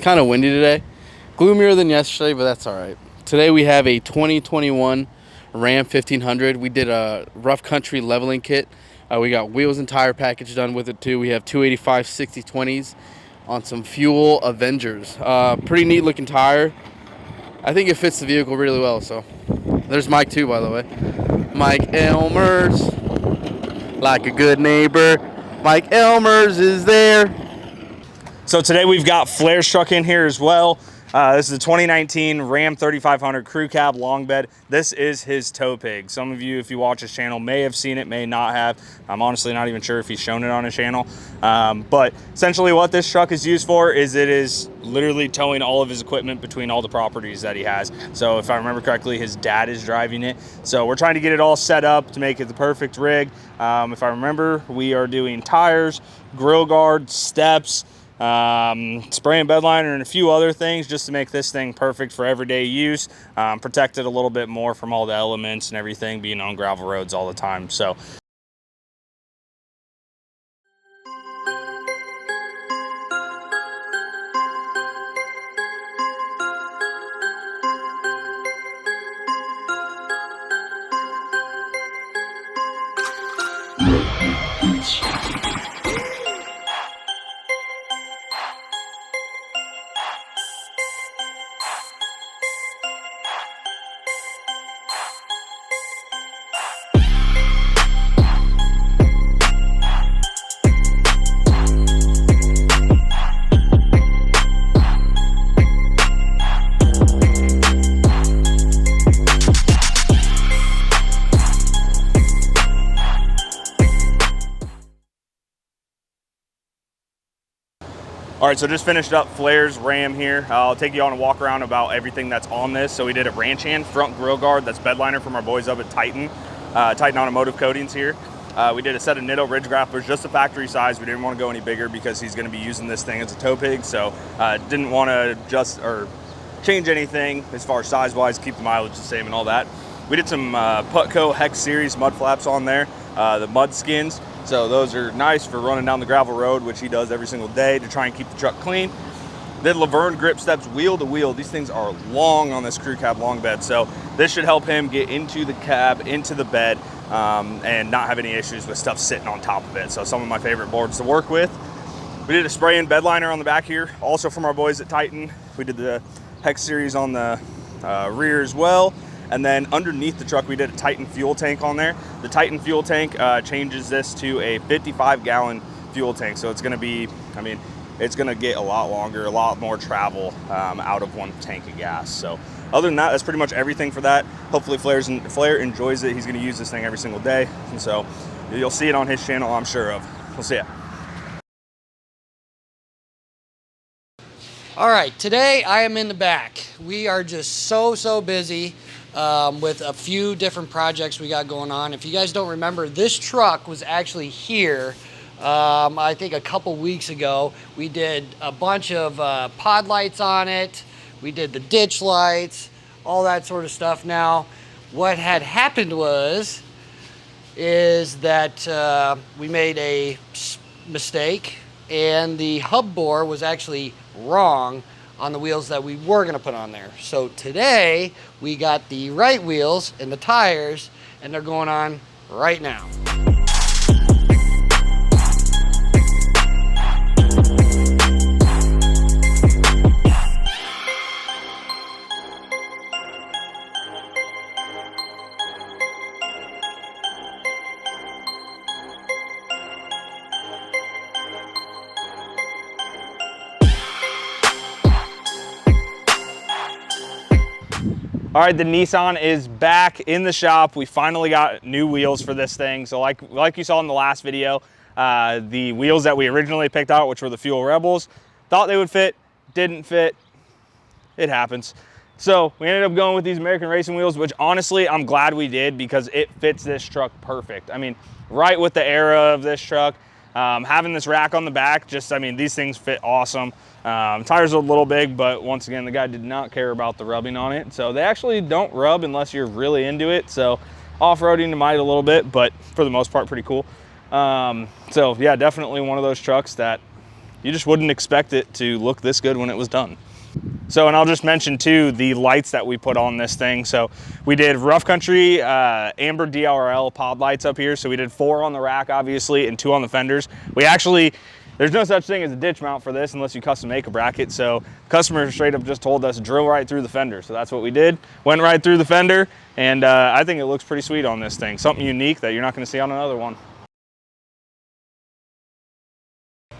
It's kind of windy today. Gloomier than yesterday, but that's all right. Today we have a 2021 Ram 1500. We did a rough country leveling kit. We got wheels and tire package done with it too. We have 285 60/20s on some Fuel Avengers. Pretty neat looking tire. I think it fits the vehicle really well. So there's Mike too, by the way. Mike Elmers, like a good neighbor. Mike Elmers is there. So today we've got Flair's truck in here as well. This is a 2019 Ram 3500 crew cab long bed. This is his tow pig. Some of you, if you watch his channel, may have seen it, may not have. I'm honestly not even sure if he's shown it on his channel. But essentially what this truck is used for is it is literally towing all of his equipment between all the properties that he has. So if I remember correctly, his dad is driving it. So we're trying to get it all set up to make it the perfect rig. If I remember, we are doing tires, grill guard, steps, spray and bed liner, and a few other things just to make this thing perfect for everyday use, protect it a little bit more from all the elements and everything, being on gravel roads all the time. So all right, so just finished up Flair's Ram here. I'll take you on a walk around about everything that's on this. So we did a ranch hand front grill guard, that's bed liner from our boys up at Titan Automotive Coatings here. We did a set of NITTO ridge grapplers, just a factory size. We didn't want to go any bigger because he's going to be using this thing as a tow pig. So didn't want to adjust or change anything as far as size wise, keep the mileage the same and all that. We did some PUTCO Hex Series mud flaps on there, the MUDSKINS. So those are nice for running down the gravel road, which he does every single day to try and keep the truck clean. Then LUVERNE grip steps wheel to wheel. These things are long on this crew cab long bed. So this should help him get into the cab, into the bed, and not have any issues with stuff sitting on top of it. So some of my favorite boards to work with. We did a spray and bed liner on the back here, also from our boys at Titan. We did the Hex Series on the rear as well. And then underneath the truck, we did a Titan fuel tank on there. The Titan fuel tank changes this to a 55-gallon fuel tank. So it's gonna be, I mean, it's gonna get a lot longer, a lot more travel out of one tank of gas. So other than that, that's pretty much everything for that. Hopefully Flair enjoys it. He's gonna use this thing every single day. And so you'll see it on his channel, I'm sure of. We'll see ya. All right, today I am in the back. We are just so busy with a few different projects we got going on. If you guys don't remember, this truck was actually here I think a couple weeks ago. We did a bunch of pod lights on it. We did the ditch lights, all that sort of stuff. Now, what had happened is that we made a mistake, and the hub bore was actually wrong on the wheels that we were gonna put on there. So today, we got the right wheels and the tires, and they're going on right now. All right, the Nissan is back in the shop. We finally got new wheels for this thing. So like you saw in the last video, the wheels that we originally picked out, which were the Fuel Rebels, thought they would fit, didn't fit. It happens. So we ended up going with these American Racing wheels, which honestly, I'm glad we did because it fits this truck perfect. I mean, right with the era of this truck, having this rack on the back, just, I mean, these things fit awesome. Tires are a little big, but once again, the guy did not care about the rubbing on it. So they actually don't rub unless you're really into it. So off-roading might a little bit, but for the most part, pretty cool. So yeah, definitely one of those trucks that you just wouldn't expect it to look this good when it was done. So, and I'll just mention too, the lights that we put on this thing. So we did rough country amber DRL pod lights up here. So we did 4 on the rack, obviously, and 2 on the fenders. We actually, there's no such thing as a ditch mount for this unless you custom make a bracket. So customer straight up just told us drill right through the fender. So that's what we did. Went right through the fender, and I think it looks pretty sweet on this thing. Something unique that you're not gonna see on another one.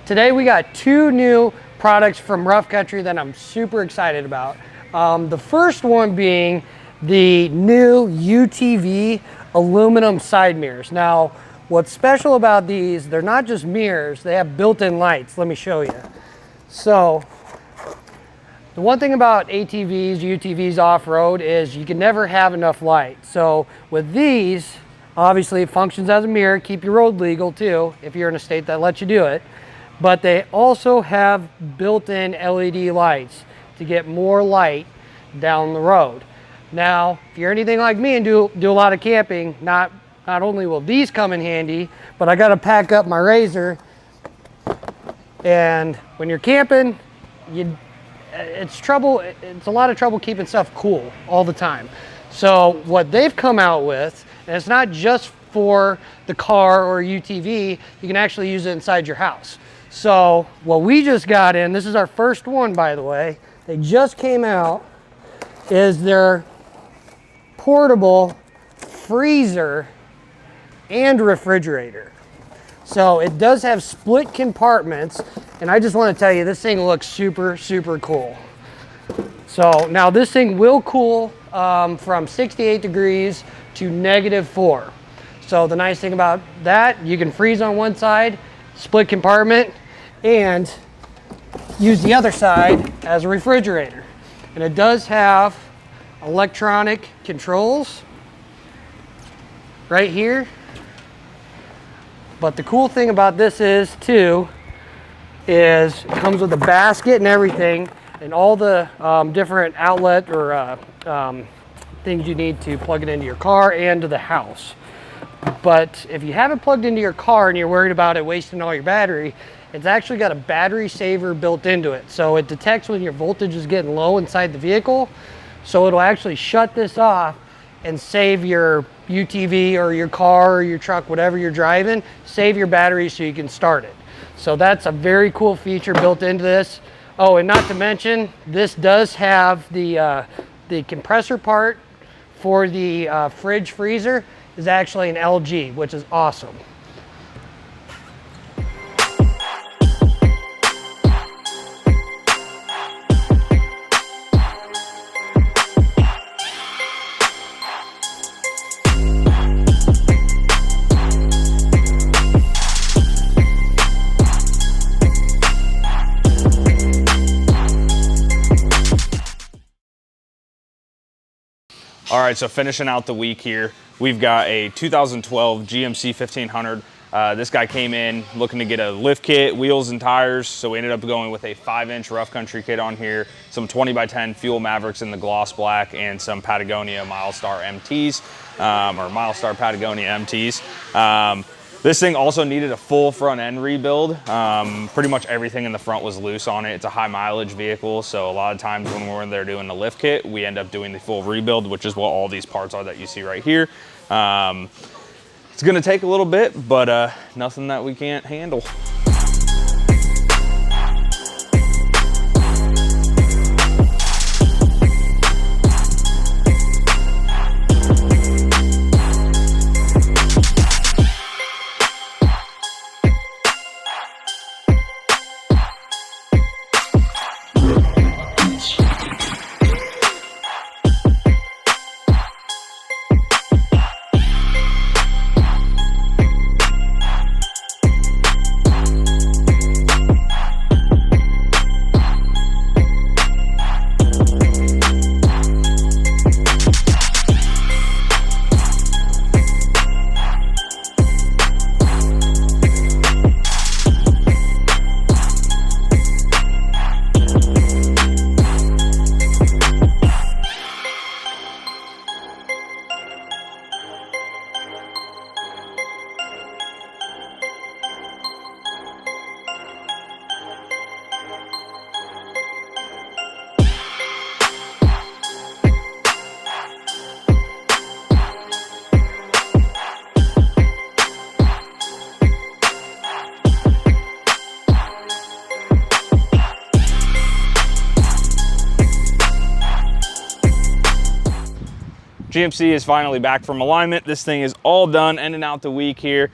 Today we got 2 new products from Rough Country that I'm super excited about. The first one being the new UTV aluminum side mirrors. Now, what's special about these, they're not just mirrors, they have built-in lights. Let me show you. So, the one thing about ATVs, UTVs off-road is you can never have enough light. So with these, obviously it functions as a mirror, keep your road legal too, if you're in a state that lets you do it. But they also have built-in LED lights to get more light down the road. Now, if you're anything like me and do a lot of camping, not only will these come in handy, but I gotta pack up my razor. And when you're camping, it's a lot of trouble keeping stuff cool all the time. So what they've come out with, and it's not just for the car or UTV, you can actually use it inside your house. So what we just got in, this is our first one, by the way, they just came out, is their portable freezer and refrigerator. So it does have split compartments, and I just want to tell you, this thing looks super, super cool. So now this thing will cool from 68 degrees to -4. So the nice thing about that, you can freeze on one side, split compartment, and use the other side as a refrigerator. And it does have electronic controls right here. But the cool thing about this is too, is it comes with a basket and everything, and all the different outlet or things you need to plug it into your car and to the house. But if you haven't plugged into your car and you're worried about it wasting all your battery, it's actually got a battery saver built into it. So it detects when your voltage is getting low inside the vehicle. So it'll actually shut this off and save your UTV or your car or your truck, whatever you're driving, save your battery so you can start it. So that's a very cool feature built into this. Oh, and not to mention, this does have the compressor part for the fridge freezer is actually an LG, which is awesome. All right, so finishing out the week here, we've got a 2012 GMC 1500. This guy came in looking to get a lift kit, wheels and tires, so we ended up going with a 5-inch rough country kit on here, some 20x10 Fuel Mavericks in the gloss black, and some Patagonia Milestar MTs, or Milestar Patagonia MTs. This thing also needed a full front end rebuild. Pretty much everything in the front was loose on it. It's a high mileage vehicle, so a lot of times when we're in there doing the lift kit, we end up doing the full rebuild, which is what all these parts are that you see right here. It's gonna take a little bit, but nothing that we can't handle. GMC is finally back from alignment. This thing is all done, ending out the week here.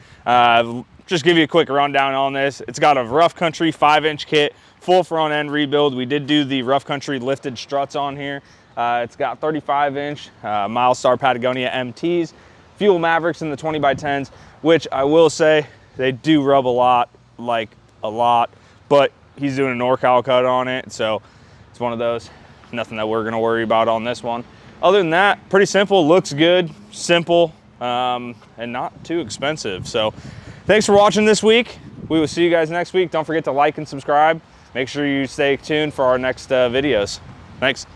Just give you a quick rundown on this. It's got a rough country 5-inch kit, full front end rebuild. We did do the rough country lifted struts on here. It's got 35-inch Milestar Patagonia MTs, Fuel Mavericks in the 20x10s, which I will say they do rub a lot, like a lot, but he's doing a NorCal cut on it, so it's one of those. Nothing that we're gonna worry about on this one. Other than that, pretty simple, looks good, simple, and not too expensive. So thanks for watching this week. We will see you guys next week. Don't forget to like and subscribe. Make sure you stay tuned for our next videos. Thanks.